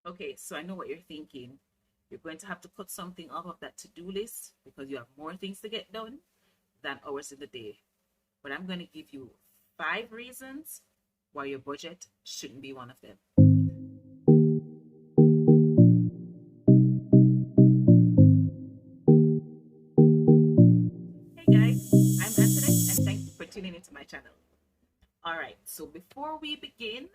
Okay, so I know what you're thinking. You're going to have to cut something off of that to-do list because you have more things to get done than hours in the day. But I'm going to give you 5 reasons why your budget shouldn't be one of them. Hey guys, I'm Antoinette and thank you for tuning into my channel. All right, so before we begin,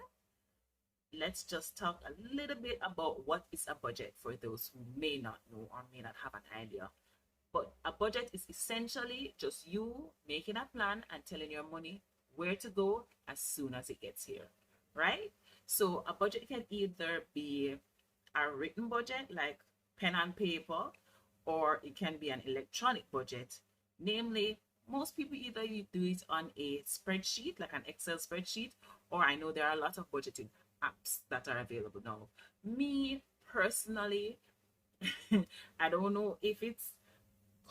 let's just talk a little bit about what is a budget for those who may not know or may not have an idea. But a budget is essentially just you making a plan and telling your money where to go as soon as it gets here, right? So a budget can either be a written budget like pen and paper, or it can be an electronic budget. Namely, most people either you do it on a spreadsheet, like an Excel spreadsheet, or I know there are a lot of budgeting apps that are available now. Me personally, I don't know if it's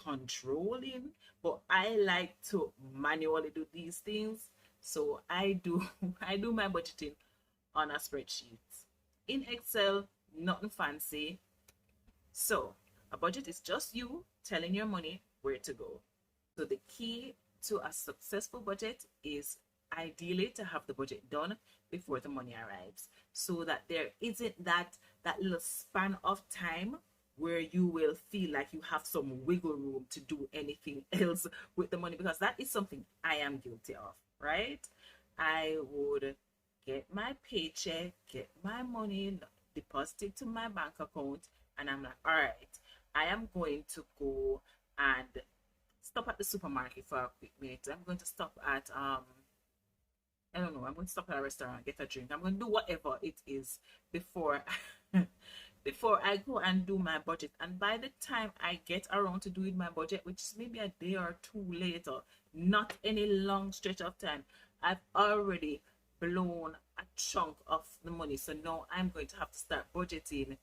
controlling, but I like to manually do these things. So I do I do my budgeting on a spreadsheet. In Excel, nothing fancy. So a budget is just you telling your money where to go. So the key to a successful budget is ideally to have the budget done before the money arrives, so that there isn't that little span of time where you will feel like you have some wiggle room to do anything else with the money, because that is something I am guilty of, right? I would get my paycheck, get my money deposited to my bank account, and I'm like, all right, I am going to go and stop at the supermarket for a quick minute. I'm going to stop at I don't know, I'm going to stop at a restaurant, get a drink. I'm going to do whatever it is before before I go and do my budget. And by the time I get around to doing my budget, which is maybe a day or two later, not any long stretch of time, I've already blown a chunk of the money. So now I'm going to have to start budgeting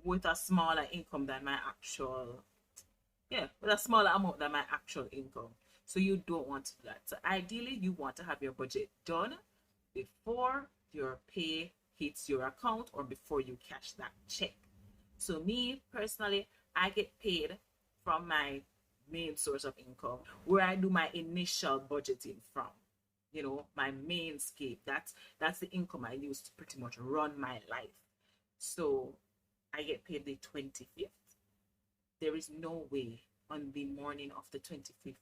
with a smaller income than my actual, yeah, with a smaller amount than my actual income. So you don't want to do that. So ideally, you want to have your budget done before your pay hits your account or before you cash that check. So me personally, I get paid from my main source of income, where I do my initial budgeting from. You know, my main scape. That's the income I use to pretty much run my life. So I get paid the 25th. There is no way on the morning of the 25th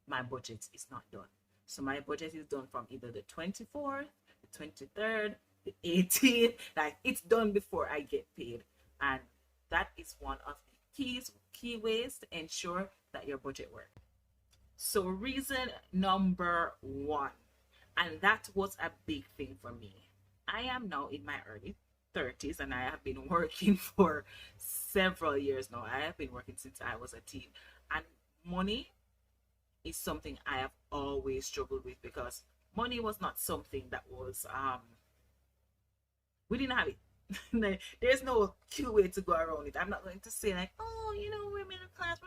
my budget is not done. So my budget is done from either the 24th, the 23rd, the 18th. Like, it's done before I get paid. And that is one of the key ways to ensure that your budget works. So reason number one, and that was a big thing for me. I am now in my early 30s and I have been working for several years now. I have been working since I was a teen. And money is something I have always struggled with, because money was not something that was we didn't have it. There's no cute way to go around it. I'm not going to say like, oh, you know, we're middle class.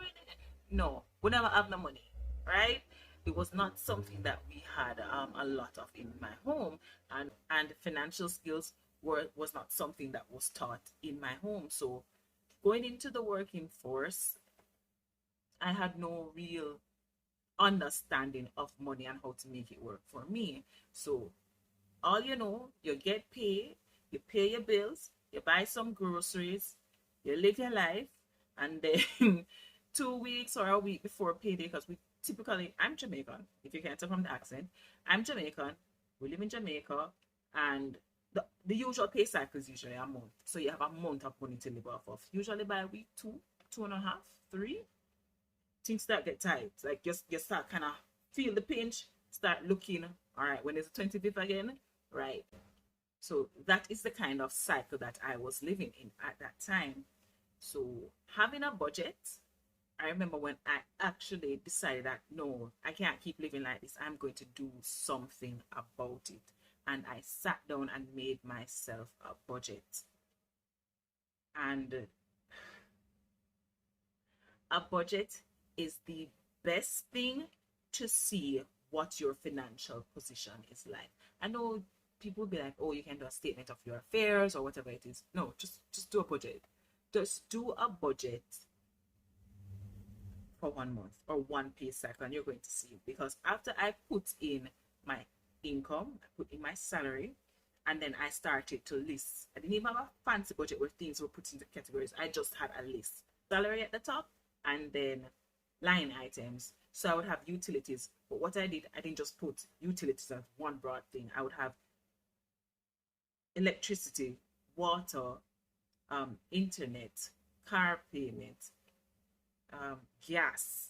No, we never have the money, right? It was not something that we had a lot of in my home, and financial skills was not something that was taught in my home. So going into the working force, I had no real understanding of money and how to make it work for me. So all you know, you get paid, you pay your bills, you buy some groceries, you live your life, and then 2 weeks or a week before payday, because we typically, I'm Jamaican, if you can't tell from the accent, I'm Jamaican, we live in Jamaica, and the usual pay cycle is usually a month. So you have a month of money to live off of. Usually by week two, two and a half, three, things start get tight. Like you start kind of feel the pinch, start looking, all right, when it's the 25th again, right? So that is the kind of cycle that I was living in at that time. So having a budget, I remember when I actually decided that no, I can't keep living like this. I'm going to do something about it. And I sat down and made myself a budget. And a budget is the best thing to see what your financial position is like. I know people be like, oh, you can do a statement of your affairs or whatever it is. No, just do a budget. Just do a budget for 1 month or one pay cycle, and you're going to see. Because after I put in my income, I put in my salary, and then I started to list. I didn't even have a fancy budget where things were put into categories. I just had a list. Salary at the top, and then line items. So I would have utilities. But what I did, I didn't just put utilities as one broad thing. I would have electricity, water, internet, car payment, gas,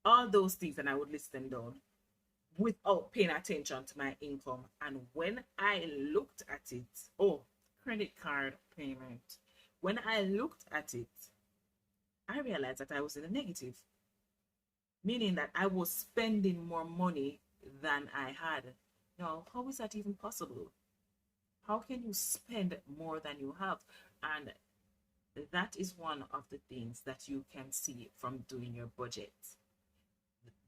all those things, and I would list them down without paying attention to my income. And when I looked at it, oh, credit card payment. When I looked at it, I realized that I was in a negative, meaning that I was spending more money than I had. Now, how is that even possible? How can you spend more than you have? And that is one of the things that you can see from doing your budget,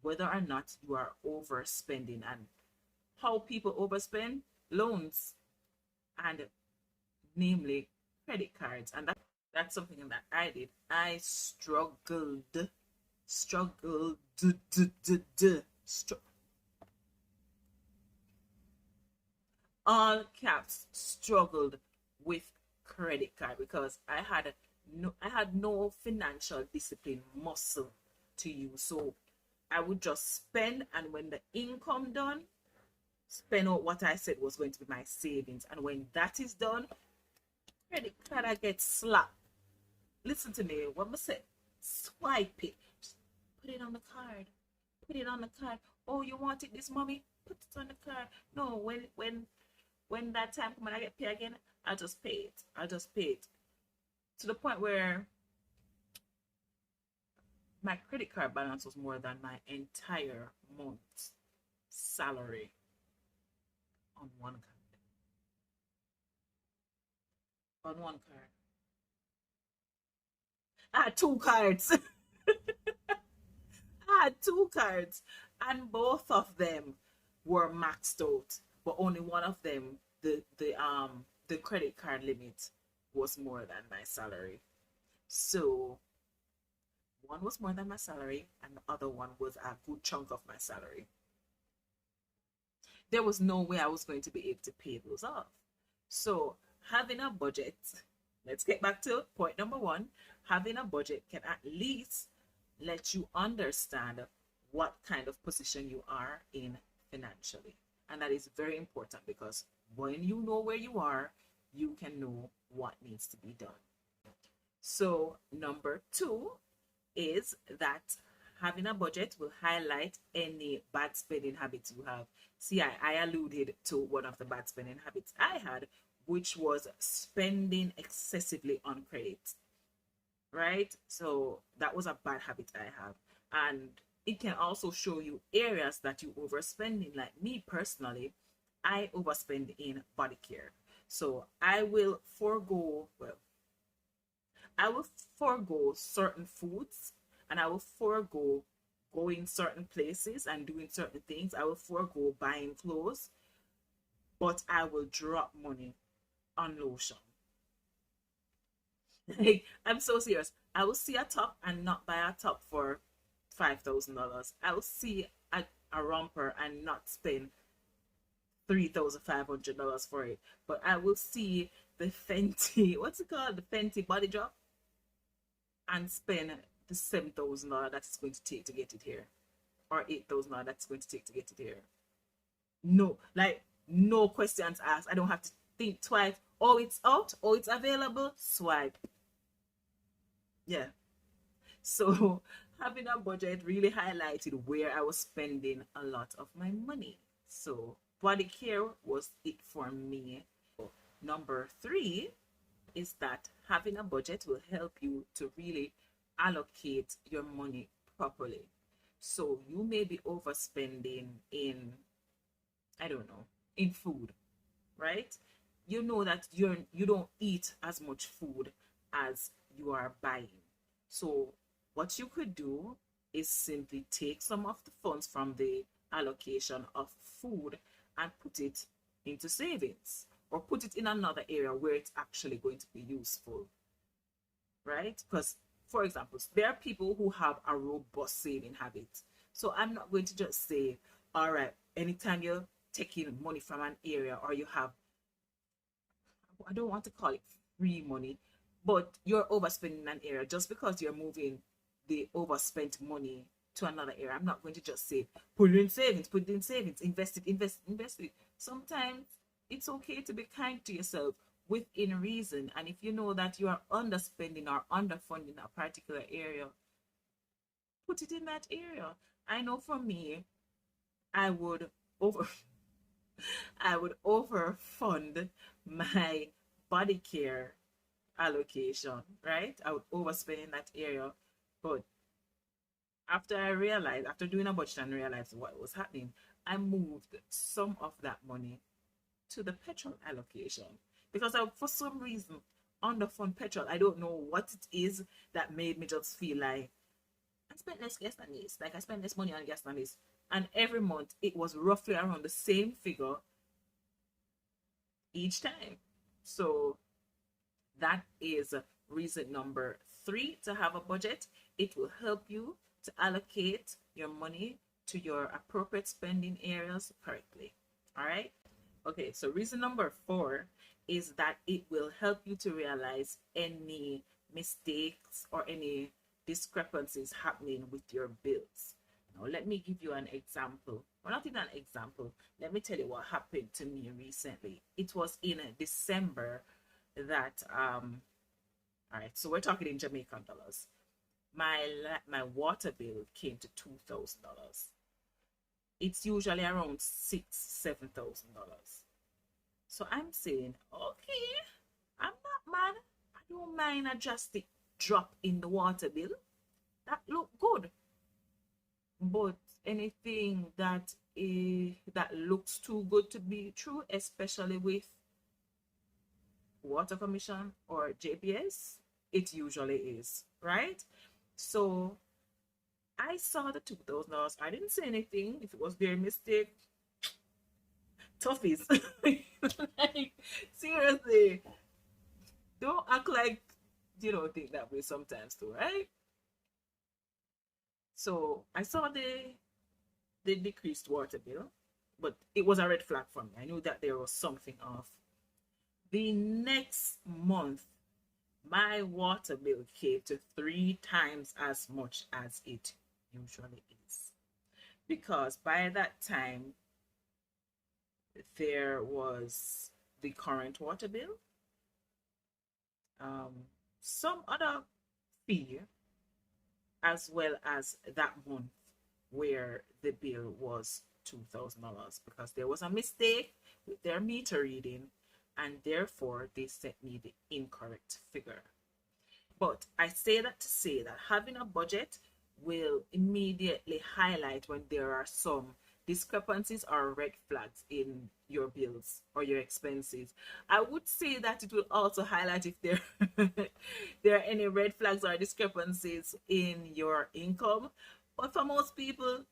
whether or not you are overspending. And how people overspend: loans, and namely credit cards. And that's something that I did. I struggled, all caps, struggled with credit card, because I had no financial discipline muscle to use. So I would just spend, and when the income done, spend out what I said was going to be my savings. And when that is done, credit card I get slapped. Listen to me, what I say, swipe it. Just put it on the card. Put it on the card. Oh, you want it this, mommy? Put it on the card. No, when that time comes and I get paid again, I'll just pay it. I'll just pay it. To the point where my credit card balance was more than my entire month's salary on one card. On one card. I had two cards. I had two cards, and both of them were maxed out, but only one of them, the credit card limit was more than my salary. So one was more than my salary, and the other one was a good chunk of my salary. There was no way I was going to be able to pay those off. So having a budget, let's get back to point number one. Having a budget can at least let you understand what kind of position you are in financially. And that is very important, because when you know where you are, you can know what needs to be done. So number two is that having a budget will highlight any bad spending habits you have. See, I alluded to one of the bad spending habits I had, which was spending excessively on credit, right? So that was a bad habit I have. And it can also show you areas that you overspending. Like me personally, I overspend in body care. So I will forego, well, I will forego certain foods, and I will forego going certain places and doing certain things. I will forego buying clothes, but I will drop money on lotion. Like, I'm so serious. I will see a top and not buy a top for $5,000. I will see a romper and not spend $3,500 for it. But I will see the Fenty, what's it called? The Fenty body drop, and spend the $7,000 that's going to take to get it here, or $8,000 that's going to take to get it here. No, like, no questions asked. I don't have to think twice. Oh, it's out. Oh, it's available. Swipe. Yeah. So having a budget really highlighted where I was spending a lot of my money. So body care was it for me. Number three is that having a budget will help you to really allocate your money properly. So you may be overspending in, I don't know, in food, right? You know that you don't eat as much food as you are buying. So what you could do is simply take some of the funds from the allocation of food and put it into savings or put it in another area where it's actually going to be useful, right? Because, for example, there are people who have a robust saving habit. So I'm not going to just say, all right, anytime you're taking money from an area or you have, I don't want to call it free money, but you're overspending an area just because you're moving the overspent money to another area. I'm not going to just say, put it in savings, invest it, invest it. Sometimes it's okay to be kind to yourself within reason. And if you know that you are underspending or underfunding a particular area, put it in that area. I know for me, I would over I would overfund my body care allocation, right? I would overspend in that area. But after doing a budget and realized what was happening, I moved some of that money to the petrol allocation because for some reason, underfund petrol, I don't know what it is that made me just feel like I spent less gas than this. Like I spent less money on gas than this. And every month it was roughly around the same figure each time. So that is reason number 3 to have a budget. It will help you to allocate your money to your appropriate spending areas correctly. All right. Okay, so reason number 4 is that it will help you to realize any mistakes or any discrepancies happening with your bills. Now, let me give you an example. Or not even an example. Let me tell you what happened to me recently. It was in December that all right, so we're talking in Jamaican dollars. My water bill came to $2,000. It's usually around $7,000. So I'm saying, okay, I'm not mad. I don't mind a drastic drop in the water bill. That look good. But anything that that looks too good to be true, especially with water commission or JPS, it usually is, right? So I saw the $2,000. I didn't say anything. If it was their mistake, toughies. Like, seriously, don't act like you don't think that way sometimes too, right? So I saw the decreased water bill, but it was a red flag for me. I knew that there was something off. The next month, my water bill came to 3 times as much as it usually is. Because by that time, there was the current water bill, some other fee, as well as that month where the bill was $2,000 because there was a mistake with their meter reading and therefore they sent me the incorrect figure. But I say that to say that having a budget will immediately highlight when there are some discrepancies or red flags in your bills or your expenses. I would say that it will also highlight if there there are any red flags or discrepancies in your income. But for most people,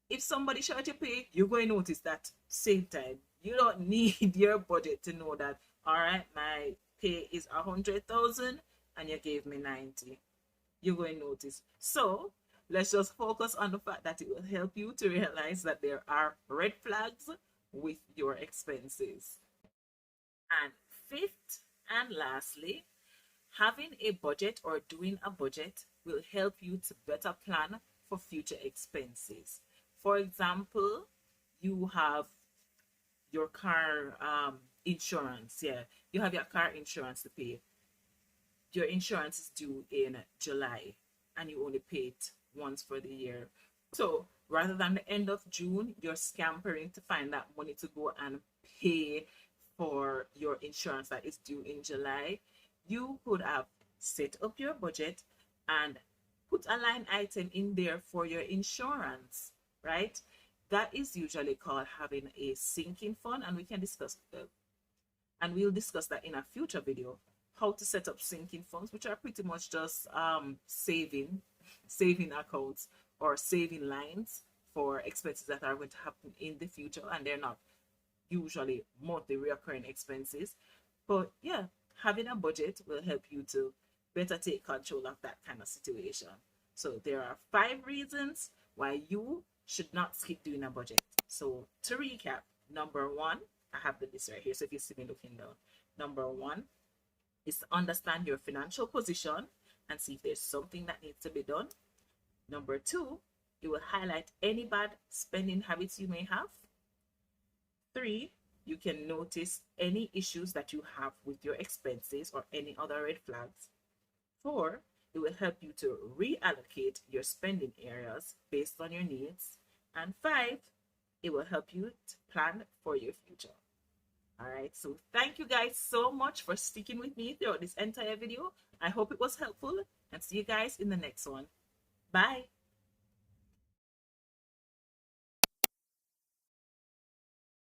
if somebody short you pay, you're going to notice that same time. You don't need your budget to know that, all right, my pay is 100,000 and you gave me 90. You're going to notice. So let's just focus on the fact that it will help you to realize that there are red flags with your expenses. And fifth and lastly, having a budget or doing a budget will help you to better plan for future expenses. For example, you have your car insurance. Yeah, you have your car insurance to pay. Your insurance is due in July and you only pay it once for the year. So rather than the end of June, you're scampering to find that money to go and pay for your insurance that is due in July. You could have set up your budget and put a line item in there for your insurance, right? That is usually called having a sinking fund, and we can discuss and we'll discuss that in a future video, how to set up sinking funds, which are pretty much just saving accounts or saving lines for expenses that are going to happen in the future and they're not usually monthly recurring expenses. But yeah, having a budget will help you to better take control of that kind of situation. So there are 5 reasons why you should not skip doing a budget. So to recap, number one, I have the list right here. So if you see me looking down, number one is to understand your financial position and see if there's something that needs to be done. Number two, it will highlight any bad spending habits you may have. 3, you can notice any issues that you have with your expenses or any other red flags. 4, it will help you to reallocate your spending areas based on your needs. And 5, it will help you to plan for your future. All right, so thank you guys so much for sticking with me throughout this entire video. I hope it was helpful, and see you guys in the next one. Bye.